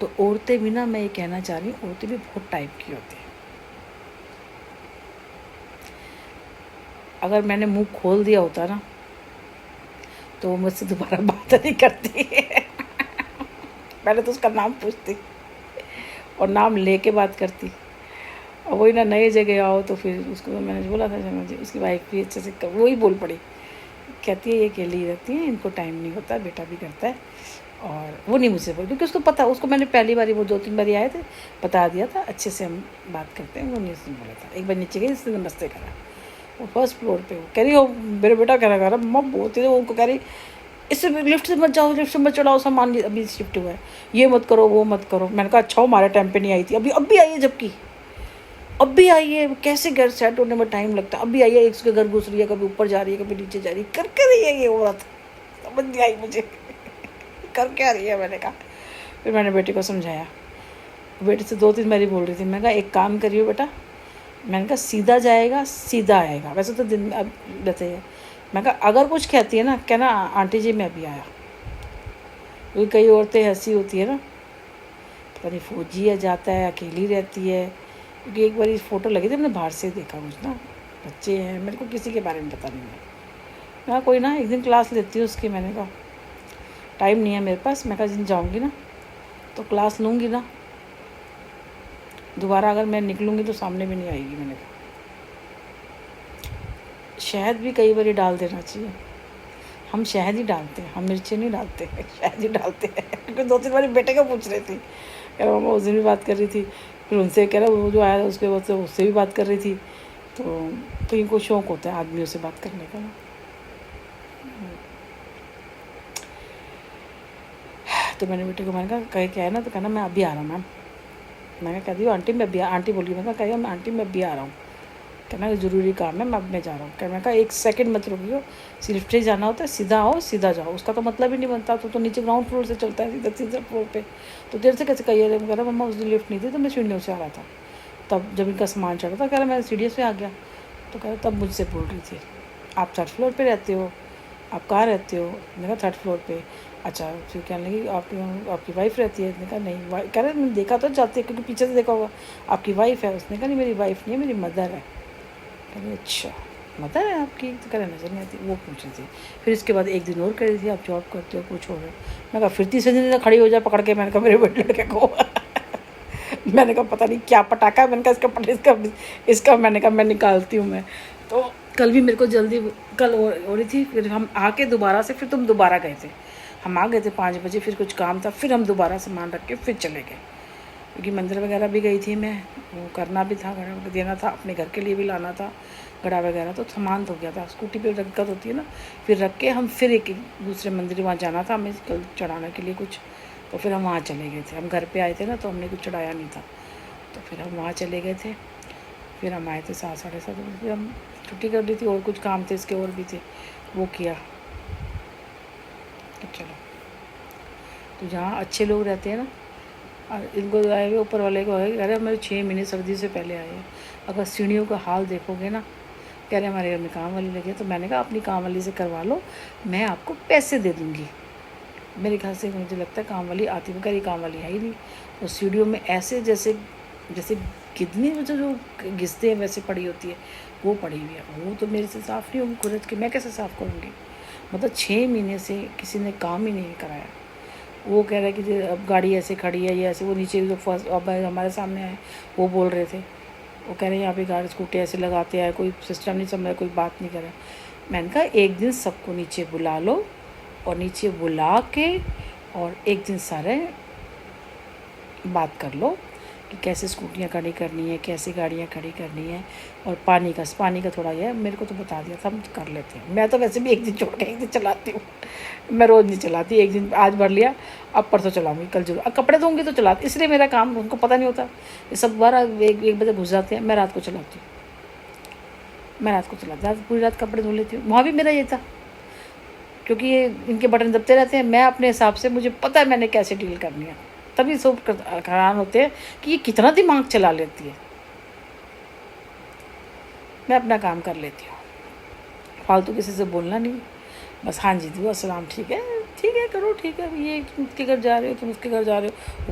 तो औरतें भी ना, मैं ये कहना चाह रही हूँ, औरतें भी बहुत टाइप की होती हैं। अगर मैंने मुंह खोल दिया होता ना तो वो मुझसे दोबारा बात नहीं करती। पहले तो उसका नाम पूछती और नाम लेके बात करती। और वही ना, नई जगह आओ तो फिर उसको मैंने बोला था शर्मा जी, उसकी वाइफ भी अच्छे से वही बोल पड़ी, कहती है ये अकेली ही रहती है, इनको टाइम नहीं होता, बेटा भी करता है। और वो नहीं मुझसे बोली, क्योंकि उसको पता, उसको मैंने पहली बारी, वो 2-3 बारी आए थे, बता दिया था अच्छे से हम बात करते हैं। वो नहीं, उसने बोला था। एक बार नीचे गई, उसने नमस्ते करा। वो फर्स्ट फ्लोर पे, वो कह रही हो मेरे बेटा कह रहा मम्मा बोलती है, उनको कह रही इससे लिफ्ट से मत जाओ, लिफ्ट से मत चढ़ाओ, सामान अभी शिफ्ट हुआ है, ये मत करो वो मत करो। मैंने कहा अच्छा, हमारे टाइम पे नहीं आई थी, अभी आई है, जबकि अभी आई है। कैसे घर सेट होने में टाइम लगता है, अभी आई है, एक के घर घुस रही है, कभी ऊपर जा रही है, कभी नीचे जा रही है, कर रही है ये औरत, समझ नहीं आई मुझे। कर क्या रही है, मैंने कहा। फिर मैंने बेटे को समझाया, बेटे से 2-3 बारी बोल रही थी, मैंने कहा एक काम करियो बेटा, मैंने कहा सीधा जाएगा सीधा आएगा, वैसे तो दिन अब रहते हैं। मैं कहा अगर कुछ कहती है ना, कहना आंटी जी मैं अभी आया। क्योंकि कई औरतें ऐसी होती है ना, पता नहीं फौजी है, जाता है, अकेली रहती है। क्योंकि एक बार फ़ोटो लगी थी, मैंने बाहर से देखा कुछ ना, बच्चे हैं, मेरे को किसी के बारे में पता नहीं है। मैं कहा कोई ना, एक दिन क्लास लेती हूँ उसकी। मैंने कहा टाइम नहीं है मेरे पास। मैं कहा जिन जाऊँगी ना तो क्लास लूँगी ना, दोबारा अगर मैं निकलूँगी तो सामने भी नहीं आएगी। मैंने कहा शहद भी कई बार डाल देना चाहिए। हम शहद ही डालते हैं, हम मिर्ची नहीं डालते हैं, शहद ही डालते हैं। क्योंकि 2-3 बार बेटे को पूछ रही थी, कह रहा मम्मा उस दिन भी बात कर रही थी, फिर उनसे कह रहा वो जो आया उसके बाद से उससे भी बात कर रही थी। तो कहीं को शौक़ होता है आदमियों से बात करने का ना। तो मैंने बेटे को, मैंने कहा कहीं क्या है ना, तो कहना मैं अभी आ रहा हूँ मैम। मैंने कह दी आंटी मैं अभी, आंटी बोली, मैंने कहा मैं आंटी मैं अभी आ रहा हूँ। कहना ज़रूरी काम है, मैं अब मैं जा रहा हूँ। कहना, मैंने कहा 1 सेकंड मत रुकियो, लिफ्ट से जाना होता है, सीधा आओ सीधा जाओ। उसका तो मतलब ही नहीं बनता, तो नीचे ग्राउंड फ्लोर से चलता है सीधा सीधा फ्लोर पे। तो देर से कैसे कहिए, कह रहा मम्मा उस दिन लिफ्ट नहीं थी तो मैं सीढ़ियों से आ रहा था, तब जब इनका सामान चढ़ा था, कह रहा मैं सीढ़ियों से आ गया। तो कह रहा तब मुझसे बोल रही थी आप 3rd फ्लोर पर रहते हो, आप कहाँ रहते हो? मैंने कहा 3rd फ्लोर पे। अच्छा, फिर कहने लगी आपकी वाइफ रहती है? उसने कहा नहीं। कह रहे मैंने देखा तो जाते, क्योंकि पीछे से देखा होगा, आपकी वाइफ है? उसने कहा नहीं मेरी वाइफ नहीं है, मेरी मदर है। कह रही अच्छा मदर है आपकी? तो कह रहे नज़र नहीं आती, वो पूछ रही थी। फिर इसके बाद एक दिन और कह रही थी आप जॉब करते हो, कुछ हो रहा है? मैं कहा फिर तीसरे दिन खड़ी हो जाए पकड़ के। मैंने कहा मेरे बेटे लड़के को। मैंने कहा पता नहीं क्या पटाखा है। मैंने कहा इसका मैंने कहा मैं निकालती हूँ मैं। तो कल भी मेरे को जल्दी कल हो रही थी, फिर हम आके दोबारा से, फिर तुम दोबारा गए थे, हम आ गए थे 5 बजे, फिर कुछ काम था, फिर हम दोबारा सामान रख के फिर चले गए। क्योंकि मंदिर वगैरह भी गई थी मैं, वो करना भी था, घड़ा देना था, अपने घर के लिए भी लाना था घड़ा वगैरह, तो सामान तो गया था, स्कूटी पे दिक्कत होती है ना। फिर रख के हम फिर एक दूसरे मंदिर वहाँ जाना था हमें कल चढ़ाने के लिए कुछ, तो फिर हम वहाँ चले गए थे। हम घर पे आए थे ना, तो हमने कुछ चढ़ाया नहीं था, तो फिर हम वहाँ चले गए थे। फिर हम आए थे 7 साढ़े 7 बजे, फिर हम छुट्टी कर ली थी, और कुछ काम थे इसके और भी थे, वो किया। तो चलो, तो जहाँ अच्छे लोग रहते हैं ना, और इनको आए हुए ऊपर वाले को कह रहे मेरे 6 महीने सर्दी से पहले आए हैं। अगर सीढ़ियों का हाल देखोगे ना, कह रहे हमारे घर में काम वाली लगी है। तो मैंने कहा अपनी काम वाली से करवा लो, मैं आपको पैसे दे दूँगी। मेरे ख्याल से मुझे लगता है काम वाली आती, मगर ये काम वाली है ही नहीं। और सीढ़ियों में ऐसे जैसे जैसे कितनी मतलब जो घिसते हैं वैसे पड़ी होती है, वो पड़ी हुई है। वो तो मेरे से साफ़ नहीं होगी खुरच के, मैं कैसे साफ़ करूँगी? मतलब 6 महीने से किसी ने काम ही नहीं कराया। वो कह रहा है कि अब गाड़ी ऐसे खड़ी है, ये ऐसे, वो नीचे जो फर्स्ट अब हमारे सामने आए वो बोल रहे थे, वो कह रहे हैं यहाँ पे गाड़ी स्कूटी ऐसे लगाते हैं, कोई सिस्टम नहीं समझ, कोई बात नहीं करे। मैंने कहा एक दिन सबको नीचे बुला लो, और नीचे बुला के और एक दिन सारे बात कर लो कि कैसे स्कूटियाँ खड़ी करनी है, कैसे गाड़ियाँ खड़ी करनी है। और पानी का थोड़ा ये मेरे को तो बता दिया था, हम तो कर लेते हैं। मैं तो वैसे भी एक दिन छोड़ के एक दिन चलाती हूँ, मैं रोज़ नहीं चलाती। एक दिन आज भर लिया, अब परसों चलाऊँगी, कल जरूर। कपड़े धोंगी तो चलाती, इसलिए मेरा काम उनको पता नहीं होता। ये सब 12-1 बजे घुस जाते हैं, मैं रात को चलाती हूँ, पूरी रात कपड़े धो लेती हूँ। वहाँ भी मेरा ये था, क्योंकि ये इनके बटन दबते रहते हैं, मैं अपने हिसाब से, मुझे पता है मैंने कैसे डील करनी है। तभी सब हैरान होते हैं कि ये कितना दिमाग चला लेती है। मैं अपना काम कर लेती हूँ, फालतू किसी से बोलना नहीं। बस हाँ जी दुआ सलाम, ठीक है करो, ठीक है, ये तुम उसके घर जा रहे हो, तुम उसके घर जा रहे हो।